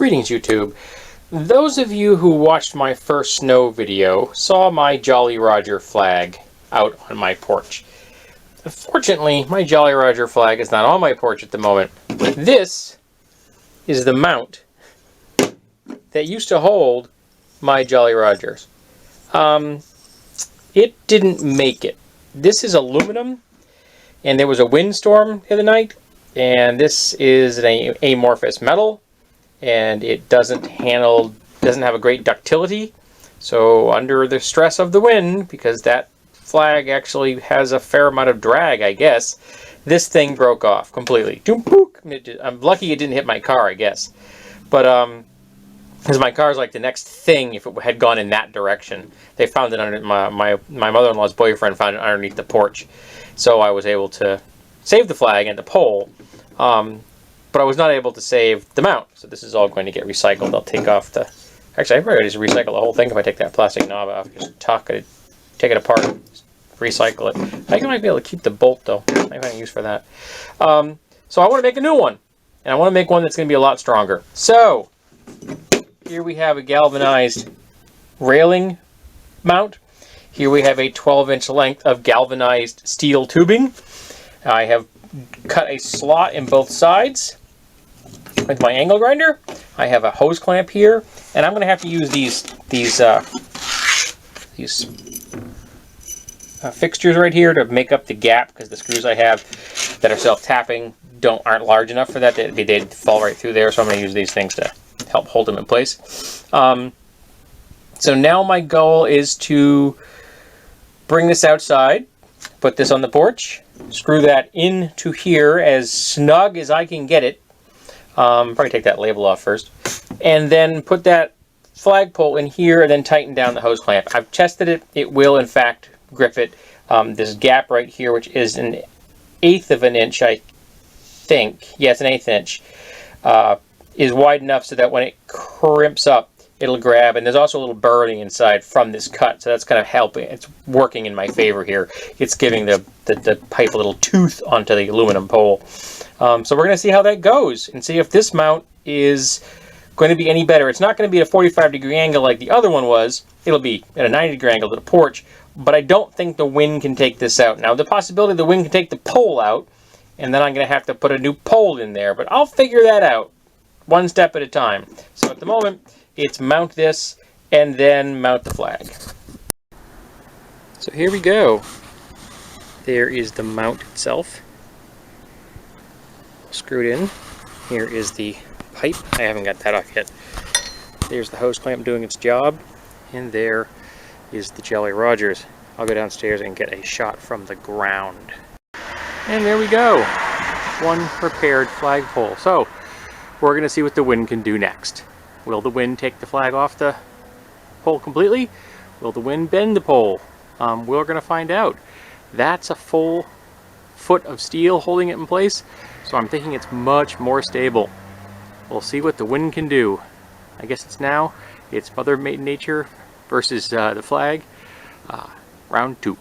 Greetings, YouTube. Those of you who watched my first snow video saw my Jolly Roger flag out on my porch. Unfortunately, my Jolly Roger flag is not on my porch at the moment. This is the mount that used to hold my Jolly Rogers. It didn't make it. This is aluminum, and there was a windstorm the other night, and this is an amorphous metal, and it doesn't have a great ductility. So under the stress of the wind, because that flag actually has a fair amount of drag, I guess, this thing broke off completely. I'm lucky it didn't hit my car, I guess. But because my car is like the next thing if it had gone in that direction. They found it under my mother-in-law's boyfriend found it underneath the porch, so I was able to save the flag and the pole, but I was not able to save the mount. So this is all going to get recycled. I'll take off the. Actually, I probably just recycle the whole thing if I take that plastic knob off. Just take it apart, recycle it. I think I might be able to keep the bolt though. I have any use for that. So I want to make a new one, and I want to make one that's going to be a lot stronger. So here we have a galvanized railing mount. Here we have a 12-inch length of galvanized steel tubing. I have cut a slot in both sides with my angle grinder. I have a hose clamp here, and I'm going to have to use these fixtures right here to make up the gap, because the screws I have that are self-tapping aren't large enough for that. They'd fall right through there, so I'm going to use these things to help hold them in place. So now my goal is to bring this outside, put this on the porch, screw that into here as snug as I can get it. Probably take that label off first, and then put that flagpole in here and then tighten down the hose clamp. I've tested it. It will in fact grip it. This gap right here, which is 1/8 of an inch, I think. Yeah, it's 1/8 inch. Is wide enough so that when it crimps up, it'll grab. And there's also a little burring inside from this cut, so that's kind of helping. It's working in my favor here. It's giving the pipe a little tooth onto the aluminum pole. So we're going to see how that goes and see if this mount is going to be any better. It's not going to be at a 45-degree angle like the other one was. It'll be at a 90-degree angle to the porch, but I don't think the wind can take this out. Now, the possibility the wind can take the pole out, and then I'm going to have to put a new pole in there, but I'll figure that out one step at a time. So at the moment, it's mount this and then mount the flag. So here we go. There is the mount itself, screwed in. Here is the pipe. I haven't got that off yet. There's the hose clamp doing its job, and there is the Jolly Rogers. I'll go downstairs and get a shot from the ground. And there we go. One repaired flagpole. So we're going to see what the wind can do next. Will the wind take the flag off the pole completely? Will the wind bend the pole? We're going to find out. That's a full foot of steel holding it in place, so I'm thinking it's much more stable. We'll see what the wind can do. I guess it's Mother Nature versus the flag. Round 2.